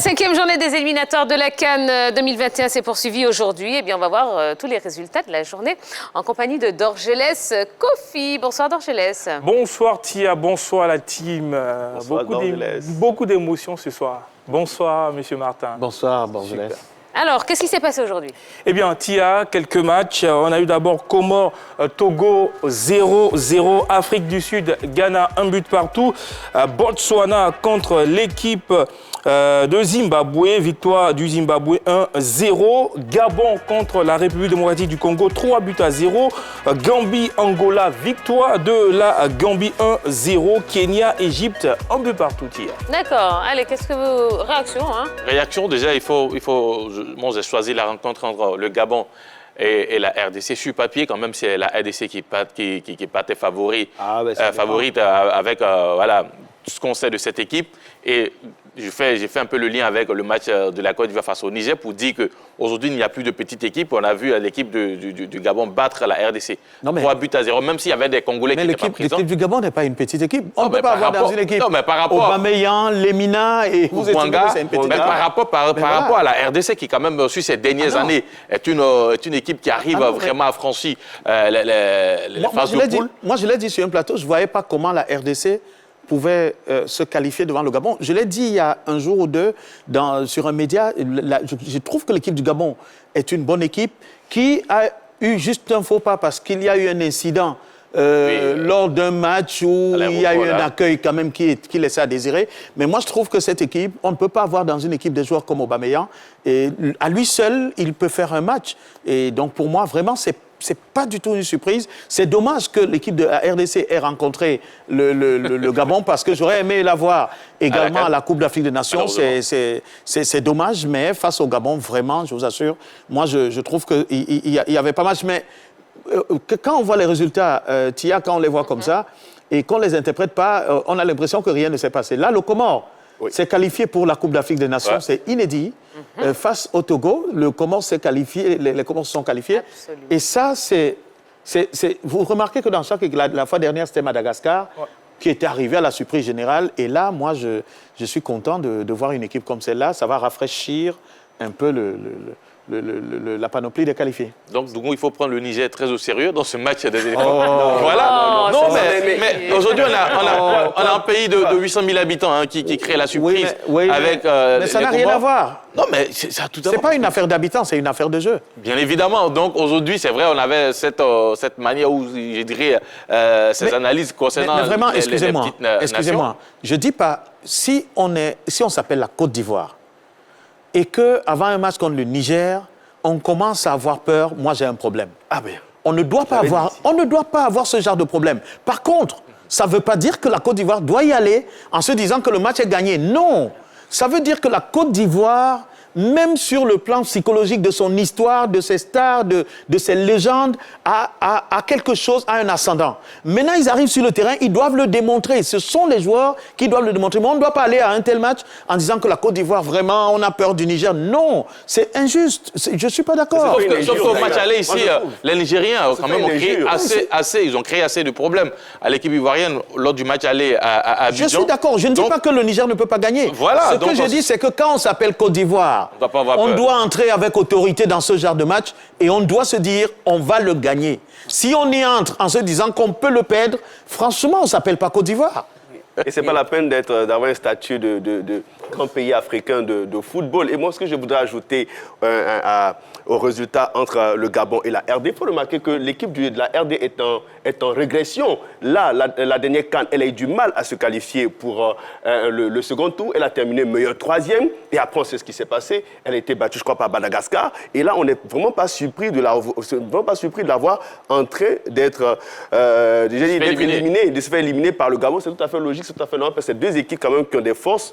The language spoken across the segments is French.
5e journée des éliminatoires de la CAN 2021 s'est poursuivie aujourd'hui. Eh bien, on va voir tous les résultats de la journée en compagnie de Dorgelès Kofi. Bonsoir Dorgelès. Bonsoir Tia, bonsoir la team. Bonsoir, beaucoup d'émotions ce soir. Bonsoir Monsieur Martin. Bonsoir Dorgelès. Alors, qu'est-ce qui s'est passé aujourd'hui? Eh bien, Tia, quelques matchs. On a eu d'abord Comores, Togo 0-0, Afrique du Sud, Ghana 1 but partout, Botswana contre l'équipe de Zimbabwe, victoire du Zimbabwe 1-0, Gabon contre la République démocratique du Congo 3 buts à 0, Gambie, Angola, victoire de la Gambie 1-0, Kenya, Égypte 1 but partout, Tia. D'accord. Allez, qu'est-ce que vous... Réaction, hein? Réaction, déjà, moi, j'ai choisi la rencontre entre le Gabon et la RDC. Sur papier, quand même, c'est la RDC qui partait favorite avec voilà, ce qu'on sait de cette équipe. Et j'ai fait un peu le lien avec le match de la Côte d'Ivoire face au Niger pour dire qu'aujourd'hui, il n'y a plus de petite équipe. On a vu l'équipe du Gabon battre la RDC. 3 buts à 0, même s'il y avait des Congolais qui n'étaient pas présents. L'équipe du Gabon n'est pas une petite équipe. On ne peut pas avoir dans une équipe. Non, mais par rapport Aubameyang, Lemina et vous êtes c'est une petite équipe. Par rapport à la RDC qui, quand même, sur ces dernières années, est une équipe qui arrive vraiment à franchir les phases de poule. Moi, je l'ai dit sur un plateau, je ne voyais pas comment la RDC pouvait se qualifier devant le Gabon. Je l'ai dit il y a un jour ou deux sur un média, je trouve que l'équipe du Gabon est une bonne équipe qui a eu juste un faux pas parce qu'il y a eu un incident lors d'un match où il y a eu un accueil quand même qui laissait à désirer. Mais moi, je trouve que cette équipe, on ne peut pas avoir dans une équipe des joueurs comme Aubameyang. Et à lui seul, il peut faire un match. Et donc, pour moi, vraiment, c'est pas du tout une surprise. C'est dommage que l'équipe de la RDC ait rencontré le Gabon parce que j'aurais aimé la voir également à la Coupe d'Afrique des Nations. C'est dommage, mais face au Gabon, vraiment, je vous assure, moi, je trouve qu'il y avait pas match. Mais quand on voit les résultats, Tia, quand on les voit comme ça, et qu'on ne les interprète pas, on a l'impression que rien ne s'est passé. Là, le Comores s'est qualifié pour la Coupe d'Afrique des Nations, c'est inédit. Face au Togo, le Comores s'est qualifié, les Comores se sont qualifiés. Absolument. Et ça, vous remarquez que dans chaque la fois dernière, c'était Madagascar qui était arrivé à la surprise générale. Et là, moi, je suis content de voir une équipe comme celle-là. Ça va rafraîchir un peu la panoplie des qualifiés. Donc, il faut prendre le Niger très au sérieux dans ce match des éléphants. Voilà. Mais aujourd'hui, on a un pays de 800 000 habitants qui crée la surprise. Mais ça n'a rien à voir. Non, mais ça a tout à fait. C'est pas une affaire d'habitants, c'est une affaire de jeu. Bien évidemment. Donc, aujourd'hui, c'est vrai, on avait cette manière où, je dirais, ces analyses concernant mais vraiment, les petites excusez-moi. Je dis pas, si on s'appelle la Côte d'Ivoire, et qu'avant un match contre le Niger, on commence à avoir peur, moi j'ai un problème. Ah bien. On ne doit pas avoir ce genre de problème. Par contre, ça ne veut pas dire que la Côte d'Ivoire doit y aller en se disant que le match est gagné. Non. Ça veut dire que la Côte d'Ivoire, même sur le plan psychologique de son histoire, de ses stars, de ses légendes, a quelque chose, a un ascendant. Maintenant, ils arrivent sur le terrain, ils doivent le démontrer. Ce sont les joueurs qui doivent le démontrer. Mais on ne doit pas aller à un tel match en disant que la Côte d'Ivoire, vraiment, on a peur du Niger. Non, c'est injuste. Je ne suis pas d'accord. Sauf qu'au match aller ici, les Nigériens, quand même, ils ont créé assez de problèmes à l'équipe ivoirienne lors du match aller à Abidjan. Je suis d'accord. Je ne dis pas que le Niger ne peut pas gagner. Voilà, ce que je dis, c'est que quand on s'appelle Côte d'Ivoire, on doit entrer avec autorité dans ce genre de match et on doit se dire, on va le gagner. Si on y entre en se disant qu'on peut le perdre, franchement, on ne s'appelle pas Côte d'Ivoire. Et ce n'est pas la peine d'avoir un statut de grand pays africain de football. Et moi, ce que je voudrais ajouter au résultat entre le Gabon et la RD, il faut remarquer que l'équipe de la RD est en régression. Là, la dernière CAN, elle a eu du mal à se qualifier pour le second tour. Elle a terminé meilleure troisième. Et après, on sait ce qui s'est passé. Elle a été battue, je crois, par Madagascar. Et là, on n'est vraiment pas surpris de la voir en train d'être éliminé, de se faire éliminer par le Gabon. C'est tout à fait logique, c'est tout à fait normal. Parce que c'est deux équipes quand même qui ont des forces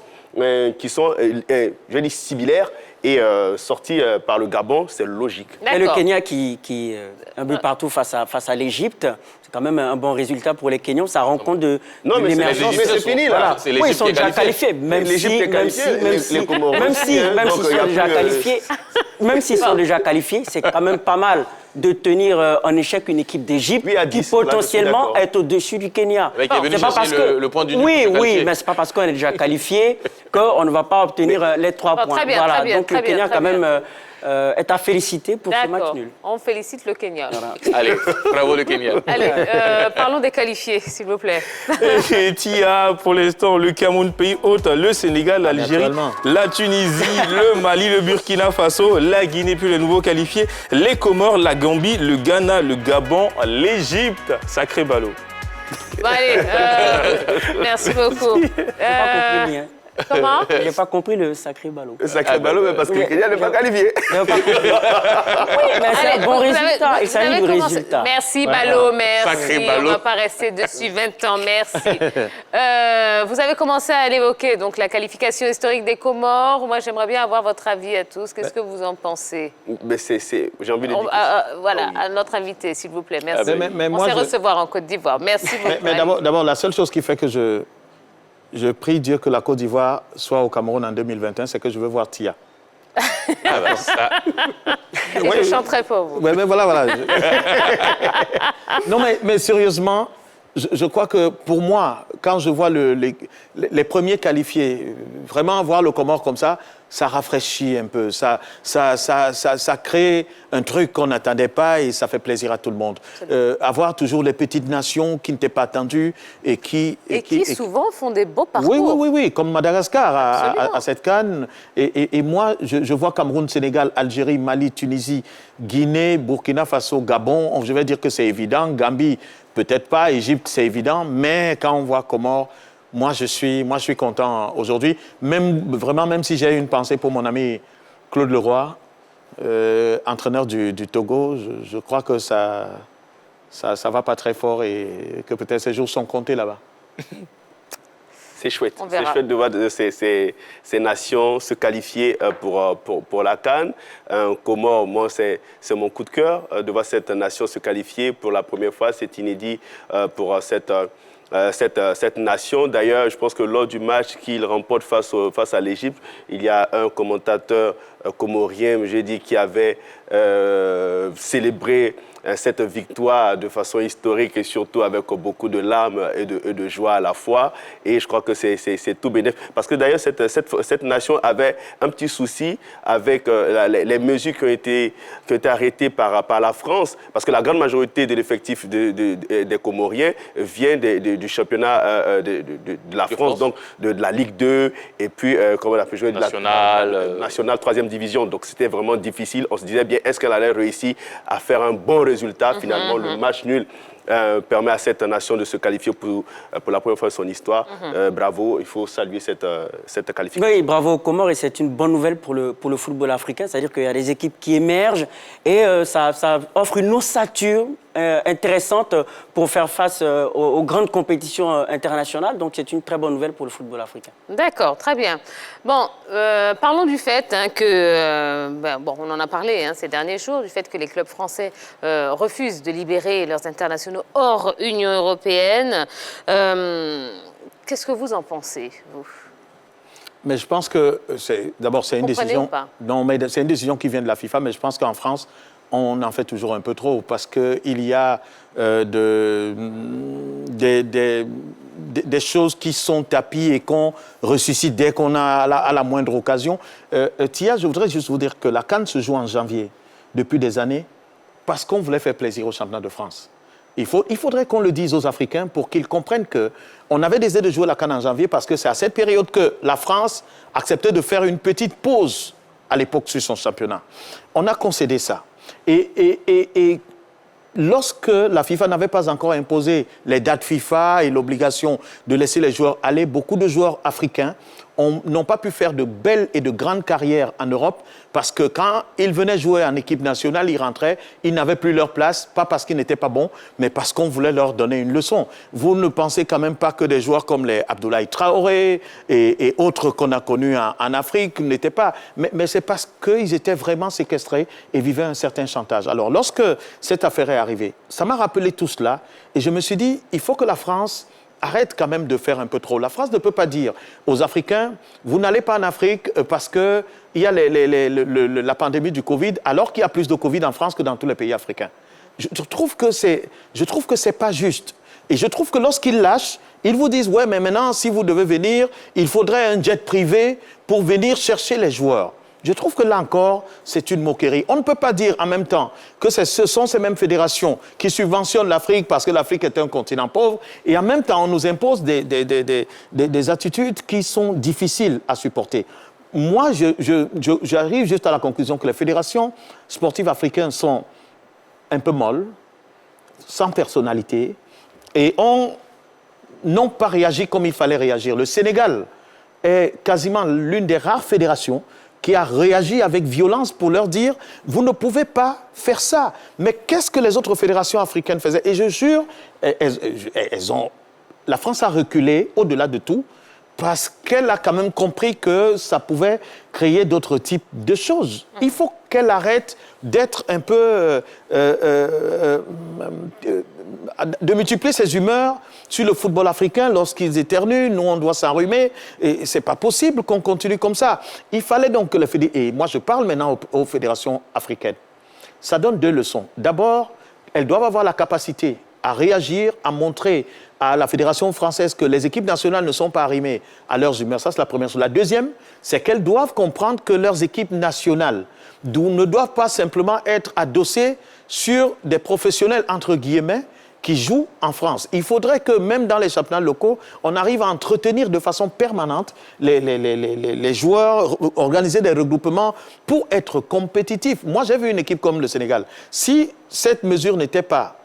qui sont, je dis, similaires. Et sorti par le Gabon, c'est logique. Et le Kenya qui un peu partout face à l'Égypte, c'est quand même un bon résultat pour les Kenyans. Ça rend compte de l'émergence. Mais c'est fini, là. Voilà. Oui, ils sont déjà qualifiés. Même s'ils sont déjà qualifiés, c'est quand même pas mal de tenir en échec une équipe d'Égypte qui potentiellement est au-dessus du Kenya. Mais qui est venu chercher le point du Oui, mais ce n'est pas parce qu'on est déjà qualifié qu'on ne va pas obtenir les 3 points. Très bien, très bien, donc le Kenya quand même est à féliciter pour ce match nul. On félicite le Kenya. Voilà. Allez, bravo le Kenya. Allez, parlons des qualifiés, s'il vous plaît. Et Tia, pour l'instant, le Cameroun, pays hôte, le Sénégal, l'Algérie, la Tunisie, le Mali, le Burkina Faso, la Guinée, puis les nouveaux qualifiés, les Comores, la Gambie, le Ghana, le Gabon, l'Égypte. Sacré ballot. Bon, allez, merci beaucoup. Comment? Je n'ai pas compris le sacré ballot. Le sacré ballot, mais parce que le Kenya n'est pas qualifié. Oui, mais c'est un bon résultat. Il s'agit du résultat. Merci, ballot, merci. Sacré ballot. On ne va pas rester dessus 20 ans, merci. Vous avez commencé à l'évoquer, donc la qualification historique des Comores. Moi, j'aimerais bien avoir votre avis à tous. Qu'est-ce que vous en pensez? Mais j'ai envie de dire. Voilà, à notre invité, s'il vous plaît. Merci. Mais on moi, sait recevoir en Côte d'Ivoire. Merci beaucoup. Mais d'abord, la seule chose qui fait que je prie Dieu que la Côte d'Ivoire soit au Cameroun en 2021, c'est que je veux voir Tia. Ah bah, ça. Et je chanterai pour vous. Ouais, mais voilà. Non, mais sérieusement, je crois que pour moi, quand je vois les premiers qualifiés, vraiment voir le Comore comme ça rafraîchit un peu. Ça crée un truc qu'on n'attendait pas et ça fait plaisir à tout le monde. Avoir toujours les petites nations qui n'étaient pas attendues et qui souvent font des beaux parcours. Oui, comme Madagascar à cette CAN. Et moi, je vois Cameroun, Sénégal, Algérie, Mali, Tunisie, Guinée, Burkina Faso, Gabon. Je vais dire que c'est évident. Gambie, peut-être pas. Égypte, c'est évident. Mais quand on voit Comores, moi, je suis content aujourd'hui. Même si j'ai une pensée pour mon ami Claude Leroy, entraîneur du Togo, je crois que ça va pas très fort et que peut-être ces jours sont comptés là-bas. C'est chouette. C'est chouette de voir ces nations se qualifier pour la CAN. Comores, moi, c'est mon coup de cœur de voir cette nation se qualifier pour la première fois. C'est inédit pour cette nation. D'ailleurs, je pense que lors du match qu'il remporte face à l'Égypte, il y a un commentateur comorien, j'ai dit, qui avait célébré cette victoire de façon historique et surtout avec beaucoup de larmes et de joie à la fois. Et je crois que c'est tout bénéfique. Parce que d'ailleurs, cette nation avait un petit souci avec les mesures qui ont été arrêtées par la France. Parce que la grande majorité de l'effectif des Comoriens vient du championnat de la France, donc de la Ligue 2, et puis, comment on a pu jouer, National, National 3e division. Donc c'était vraiment difficile. On se disait bien, est-ce qu'elle allait réussir à faire un bon résultat? Finalement, le match nul permet à cette nation de se qualifier pour la première fois de son histoire. Bravo, il faut saluer cette qualification. Oui, bravo aux Comores, et c'est une bonne nouvelle pour le football africain. C'est-à-dire qu'il y a des équipes qui émergent et ça offre une ossature intéressante pour faire face aux grandes compétitions internationales. Donc c'est une très bonne nouvelle pour le football africain. D'accord, très bien. Bon, parlons du fait que, on en a parlé ces derniers jours, du fait que les clubs français refusent de libérer leurs internationaux hors Union européenne. Qu'est-ce que vous en pensez, vous? Mais je pense que d'abord c'est une décision. Pas? Non, mais c'est une décision qui vient de la FIFA. Mais je pense qu'en France, on en fait toujours un peu trop parce qu'il y a des choses qui sont tapies et qu'on ressuscite dès qu'on a à la moindre occasion. Tia, je voudrais juste vous dire que la CAN se joue en janvier depuis des années parce qu'on voulait faire plaisir au championnat de France. Il faudrait qu'on le dise aux Africains pour qu'ils comprennent qu'on avait décidé de jouer la CAN en janvier parce que c'est à cette période que la France acceptait de faire une petite pause à l'époque sur son championnat. On a concédé ça. Et lorsque la FIFA n'avait pas encore imposé les dates FIFA et l'obligation de laisser les joueurs aller, beaucoup de joueurs africains n'ont pas pu faire de belles et de grandes carrières en Europe parce que quand ils venaient jouer en équipe nationale, ils rentraient, ils n'avaient plus leur place, pas parce qu'ils n'étaient pas bons, mais parce qu'on voulait leur donner une leçon. Vous ne pensez quand même pas que des joueurs comme les Abdoulaye Traoré et autres qu'on a connus en Afrique n'étaient pas... Mais c'est parce qu'ils étaient vraiment séquestrés et vivaient un certain chantage. Alors, lorsque cette affaire est arrivée, ça m'a rappelé tout cela et je me suis dit, il faut que la France arrête quand même de faire un peu trop. La France ne peut pas dire aux Africains, vous n'allez pas en Afrique parce qu'il y a la pandémie du Covid, alors qu'il y a plus de Covid en France que dans tous les pays africains. Je trouve que c'est pas juste. Et je trouve que lorsqu'ils lâchent, ils vous disent, ouais, mais maintenant, si vous devez venir, il faudrait un jet privé pour venir chercher les joueurs. Je trouve que là encore, c'est une moquerie. On ne peut pas dire en même temps que ce sont ces mêmes fédérations qui subventionnent l'Afrique parce que l'Afrique est un continent pauvre, et en même temps, on nous impose des attitudes qui sont difficiles à supporter. Moi, j'arrive juste à la conclusion que les fédérations sportives africaines sont un peu molles, sans personnalité, et n'ont pas réagi comme il fallait réagir. Le Sénégal est quasiment l'une des rares fédérations qui a réagi avec violence pour leur dire « vous ne pouvez pas faire ça ». Mais qu'est-ce que les autres fédérations africaines faisaient? Et je jure, la France a reculé au-delà de tout parce qu'elle a quand même compris que ça pouvait créer d'autres types de choses. Il faut qu'elle arrête d'être un peu... de multiplier ses humeurs sur le football africain lorsqu'ils éternuent, nous on doit s'enrhumer, et c'est pas possible qu'on continue comme ça. Il fallait donc que les fédérations, et moi je parle maintenant aux fédérations africaines, ça donne deux leçons. D'abord, elles doivent avoir la capacité à réagir, à montrer à la fédération française que les équipes nationales ne sont pas arrimées à leurs humeurs. Ça, c'est la première chose. La deuxième, c'est qu'elles doivent comprendre que leurs équipes nationales ne doivent pas simplement être adossées sur des professionnels, entre guillemets, qui jouent en France. Il faudrait que même dans les championnats locaux, on arrive à entretenir de façon permanente les joueurs, organiser des regroupements pour être compétitifs. Moi, j'ai vu une équipe comme le Sénégal. Si cette mesure n'était pas...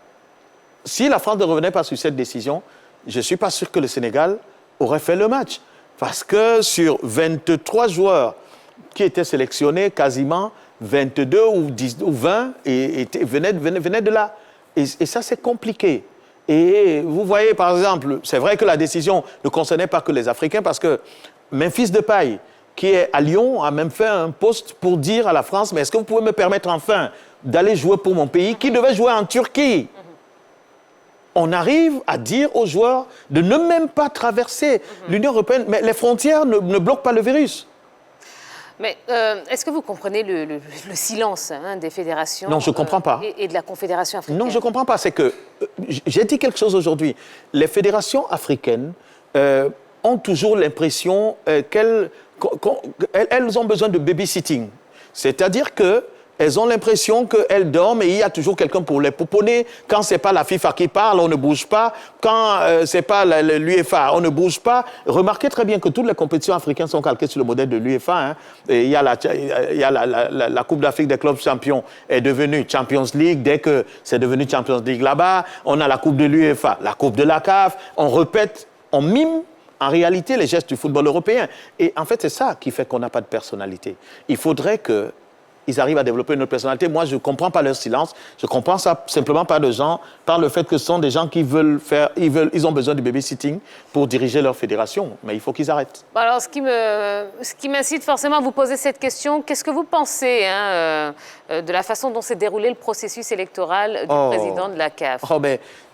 Si la France ne revenait pas sur cette décision, je ne suis pas sûr que le Sénégal aurait fait le match. Parce que sur 23 joueurs qui étaient sélectionnés, quasiment 22 ou 20 venaient de là. Et ça, c'est compliqué. Et vous voyez, par exemple, c'est vrai que la décision ne concernait pas que les Africains, parce que Memphis Depay, qui est à Lyon, a même fait un post pour dire à la France, mais est-ce que vous pouvez me permettre enfin d'aller jouer pour mon pays, qui devait jouer en Turquie? On arrive à dire aux joueurs de ne même pas traverser l'Union européenne. Mais les frontières ne bloquent pas le virus. Mais est-ce que vous comprenez le silence des fédérations? Non, je ne comprends pas. Et de la Confédération africaine? Non, je ne comprends pas. C'est que, j'ai dit quelque chose aujourd'hui. Les fédérations africaines ont toujours l'impression qu'elles ont besoin de babysitting. C'est-à-dire que elles ont l'impression qu'elles dorment et il y a toujours quelqu'un pour les pouponner. Quand ce n'est pas la FIFA qui parle, on ne bouge pas. Quand ce n'est pas l'UEFA, on ne bouge pas. Remarquez très bien que toutes les compétitions africaines sont calquées sur le modèle de l'UEFA. Hein. Il y a la Coupe d'Afrique des clubs champions est devenue Champions League. Dès que c'est devenu Champions League là-bas, on a la Coupe de l'UEFA, la Coupe de la CAF. On répète, on mime en réalité les gestes du football européen. Et en fait, c'est ça qui fait qu'on n'a pas de personnalité. Il faudrait que ils arrivent à développer une autre personnalité. Moi, je ne comprends pas leur silence. Je comprends ça simplement par le fait que ce sont des gens qui ils ont besoin de babysitting pour diriger leur fédération. Mais il faut qu'ils arrêtent. Bon, alors, ce qui m'incite forcément à vous poser cette question, qu'est-ce que vous pensez de la façon dont s'est déroulé le processus électoral du président de la CAF?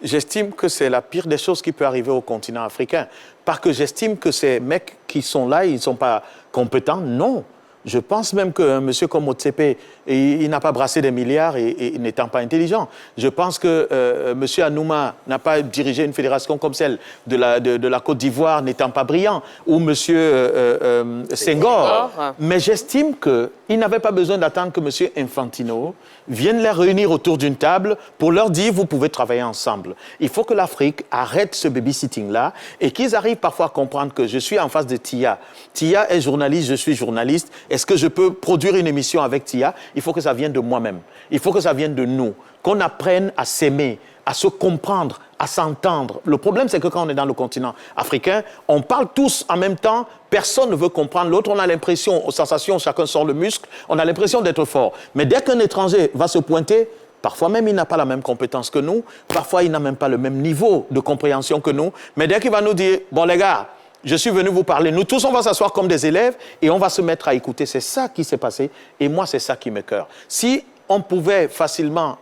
J'estime que c'est la pire des choses qui peut arriver au continent africain. Pas que j'estime que ces mecs qui sont là, ils ne sont pas compétents, non. Je pense même qu'un monsieur comme Motsepe, il n'a pas brassé des milliards et n'étant pas intelligent. Je pense que monsieur Anouma n'a pas dirigé une fédération comme celle de la Côte d'Ivoire n'étant pas brillant, ou monsieur Senghor. Mais j'estime qu'il n'avait pas besoin d'attendre que monsieur Infantino vienne les réunir autour d'une table pour leur dire « vous pouvez travailler ensemble ». Il faut que l'Afrique arrête ce babysitting-là et qu'ils arrivent parfois à comprendre que je suis en face de Tia. Tia est journaliste, je suis journaliste. Est-ce que je peux produire une émission avec Tia? Il faut que ça vienne de moi-même. Il faut que ça vienne de nous. Qu'on apprenne à s'aimer, à se comprendre, à s'entendre. Le problème, c'est que quand on est dans le continent africain, on parle tous en même temps, personne ne veut comprendre l'autre. On a l'impression, aux sensations, chacun sort le muscle, on a l'impression d'être fort. Mais dès qu'un étranger va se pointer, parfois même il n'a pas la même compétence que nous, parfois il n'a même pas le même niveau de compréhension que nous. Mais dès qu'il va nous dire, bon les gars, je suis venu vous parler. Nous tous, on va s'asseoir comme des élèves et on va se mettre à écouter. C'est ça qui s'est passé et moi, c'est ça qui m'écoeure. Si on pouvait facilement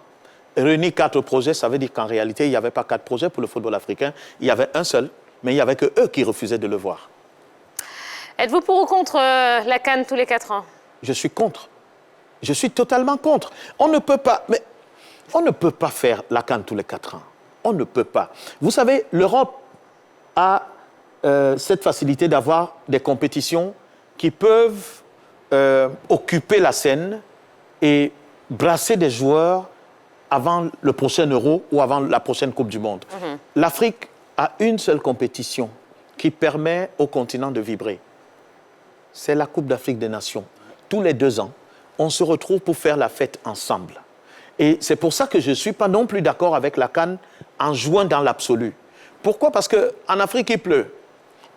réunir 4 projets, ça veut dire qu'en réalité, il n'y avait pas 4 projets pour le football africain. Il y avait un seul. mais il n'y avait que eux qui refusaient de le voir. Êtes-vous pour ou contre la CAN tous les 4 ans? Je suis contre. Je suis totalement contre. On ne peut pas, mais on ne peut pas faire la CAN tous les 4 ans. On ne peut pas. Vous savez, l'Europe a cette facilité d'avoir des compétitions qui peuvent occuper la scène et brasser des joueurs avant le prochain Euro ou avant la prochaine Coupe du Monde. L'Afrique a une seule compétition qui permet au continent de vibrer. C'est la Coupe d'Afrique des Nations. Tous les 2 ans, on se retrouve pour faire la fête ensemble. Et c'est pour ça que je ne suis pas non plus d'accord avec la CAN en jouant dans l'absolu. Pourquoi? Parce qu'en Afrique, il pleut.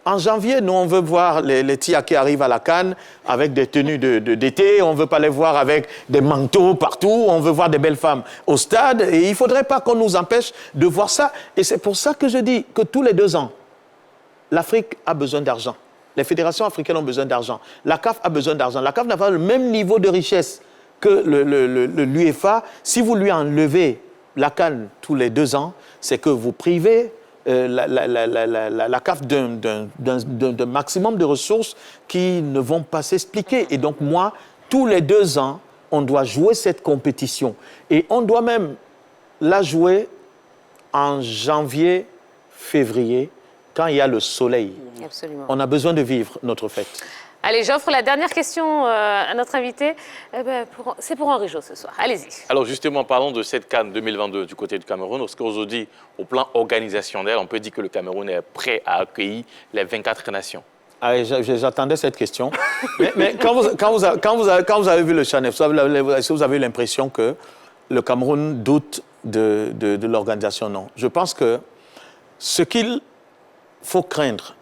En janvier, nous, on veut voir les tias qui arrivent à la CAN avec des tenues d'été. On ne veut pas les voir avec des manteaux partout. On veut voir des belles femmes au stade. Et il ne faudrait pas qu'on nous empêche de voir ça. Et c'est pour ça que je dis que tous les 2 ans, l'Afrique a besoin d'argent. Les fédérations africaines ont besoin d'argent. La CAF a besoin d'argent. La CAF n'a pas le même niveau de richesse que l'UEFA. Si vous lui enlevez la CAN tous les 2 ans, c'est que vous privez la CAF d'un maximum de ressources qui ne vont pas s'expliquer. Et donc moi, tous les 2 ans, on doit jouer cette compétition. Et on doit même la jouer en janvier, février, quand il y a le soleil. Absolument. On a besoin de vivre notre fête. Allez, j'offre la dernière question à notre invité. C'est pour Henri Jo ce soir. Allez-y. Alors justement, parlons de cette CAN 2022 du côté du Cameroun. Parce qu'aujourd'hui, au plan organisationnel, on peut dire que le Cameroun est prêt à accueillir les 24 nations. Ah, j'attendais cette question. mais quand vous avez vu le Chan, est-ce que vous avez eu l'impression que le Cameroun doute de l'organisation? Non. Je pense que ce qu'il faut craindre,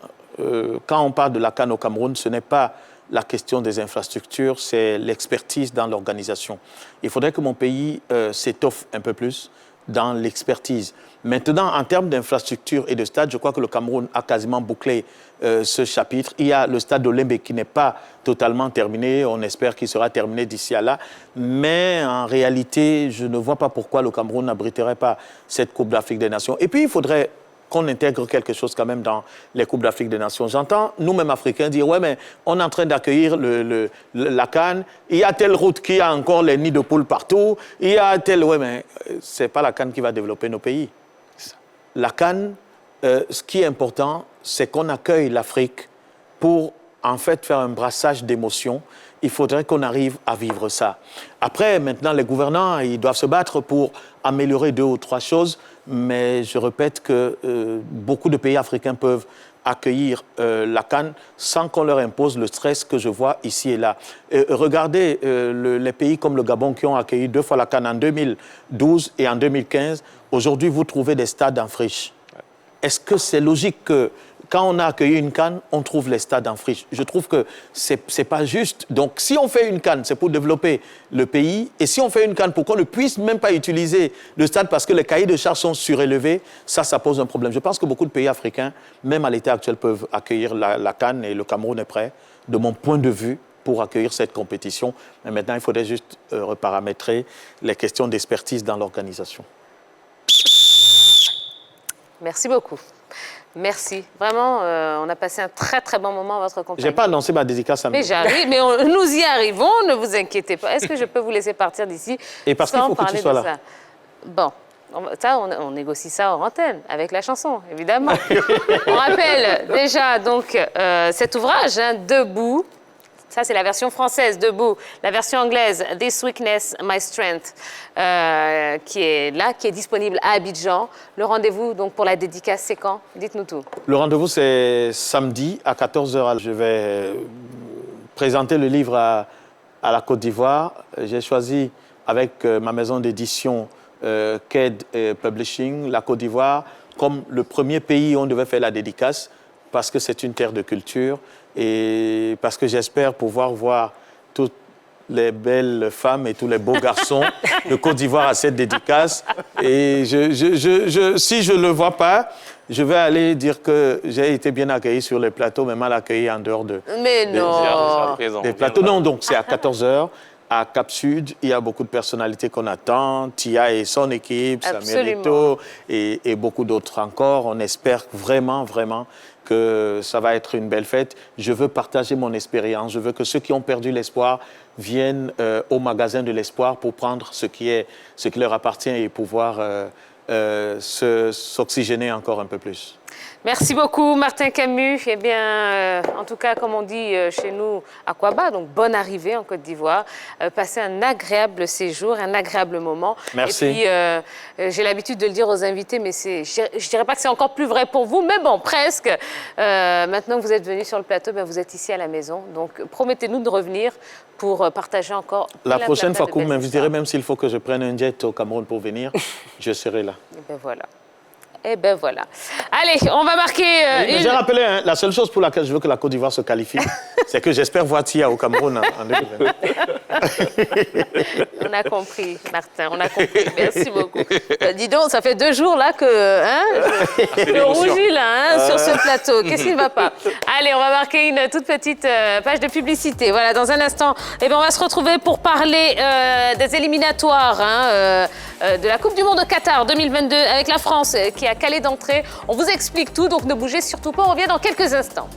quand on parle de la CAN au Cameroun, ce n'est pas la question des infrastructures, c'est l'expertise dans l'organisation. Il faudrait que mon pays s'étoffe un peu plus dans l'expertise. Maintenant, en termes d'infrastructures et de stades, je crois que le Cameroun a quasiment bouclé ce chapitre. Il y a le stade d'Olembe qui n'est pas totalement terminé. On espère qu'il sera terminé d'ici à là. Mais en réalité, je ne vois pas pourquoi le Cameroun n'abriterait pas cette Coupe d'Afrique des Nations. Et puis, il faudrait qu'on intègre quelque chose quand même dans les Coupes d'Afrique des Nations. J'entends, nous-mêmes Africains, dire « Ouais, mais on est en train d'accueillir la CAN. Il y a telle route qui a encore les nids de poules partout. Il y a telle... » Ouais, mais ce n'est pas la CAN qui va développer nos pays. La CAN, ce qui est important, c'est qu'on accueille l'Afrique pour, en fait, faire un brassage d'émotions. Il faudrait qu'on arrive à vivre ça. Après, maintenant, les gouvernants, ils doivent se battre pour améliorer 2 ou 3 choses. Mais je répète que beaucoup de pays africains peuvent accueillir la CAN sans qu'on leur impose le stress que je vois ici et là. Regardez les pays comme le Gabon qui ont accueilli 2 fois la CAN en 2012 et en 2015. Aujourd'hui, vous trouvez des stades en friche. Est-ce que c'est logique que quand on a accueilli une CAN, on trouve les stades en friche? Je trouve que ce n'est pas juste. Donc, si on fait une CAN, c'est pour développer le pays. Et si on fait une CAN pour qu'on ne puisse même pas utiliser le stade parce que les cahiers de charges sont surélevés, ça pose un problème. Je pense que beaucoup de pays africains, même à l'état actuel, peuvent accueillir la CAN et le Cameroun est prêt, de mon point de vue, pour accueillir cette compétition. Mais maintenant, il faudrait juste reparamétrer les questions d'expertise dans l'organisation. Merci beaucoup. Merci. Vraiment, on a passé un très, très bon moment à votre compagnie. Je n'ai pas annoncé ma dédicace à Mais j'arrive, mais nous y arrivons, ne vous inquiétez pas. Est-ce que je peux vous laisser partir d'ici et parce qu'il faut que tu sois là. Bon, ça, on négocie ça hors antenne, avec la chanson, évidemment. On rappelle déjà donc cet ouvrage, hein, Debout. Ça, c'est la version française, Debout. La version anglaise, This Weakness, My Strength, qui est là, qui est disponible à Abidjan. Le rendez-vous donc pour la dédicace, c'est quand? Dites-nous tout. Le rendez-vous, c'est samedi à 14h. Je vais présenter le livre à la Côte d'Ivoire. J'ai choisi avec ma maison d'édition KED Publishing, la Côte d'Ivoire, comme le premier pays où on devait faire la dédicace, parce que c'est une terre de culture et parce que j'espère pouvoir voir toutes les belles femmes et tous les beaux garçons de Côte d'Ivoire à cette dédicace. Et si je ne le vois pas, je vais aller dire que j'ai été bien accueilli sur les plateaux, mais mal accueilli en dehors mais non. des plateaux. Non, donc c'est à 14h. à Cap-Sud, il y a beaucoup de personnalités qu'on attend. Tia et son équipe, Samuel Eto'o et beaucoup d'autres encore. On espère vraiment, vraiment que ça va être une belle fête. Je veux partager mon expérience. Je veux que ceux qui ont perdu l'espoir viennent au magasin de l'espoir pour prendre ce qui leur appartient et pouvoir s'oxygéner encore un peu plus. Merci beaucoup, Martin Camus. Eh bien, en tout cas, comme on dit chez nous, Akwaba, donc bonne arrivée en Côte d'Ivoire. Passez un agréable séjour, un agréable moment. Merci. Et puis, j'ai l'habitude de le dire aux invités, mais je dirais pas que c'est encore plus vrai pour vous, mais bon, presque. Maintenant que vous êtes venus sur le plateau, ben, vous êtes ici à la maison. Donc, promettez-nous de revenir pour partager encore. La prochaine fois que vous m'inviterez, même s'il faut que je prenne un jet au Cameroun pour venir, je serai là. Et ben voilà. Et ben voilà. Allez, on va marquer J'ai rappelé, hein, la seule chose pour laquelle je veux que la Côte d'Ivoire se qualifie, c'est que j'espère voir Tia au Cameroun en 2020. On a compris, Martin, on a compris. Merci beaucoup. Dis donc, ça fait 2 jours là que je rougis là, sur ce plateau. Qu'est-ce qui ne va pas? Allez, on va marquer une toute petite page de publicité. Voilà, dans un instant, eh bien, on va se retrouver pour parler des éliminatoires de la Coupe du Monde au Qatar 2022 avec la France qui a calé d'entrée. On vous explique tout, donc ne bougez surtout pas, on revient dans quelques instants.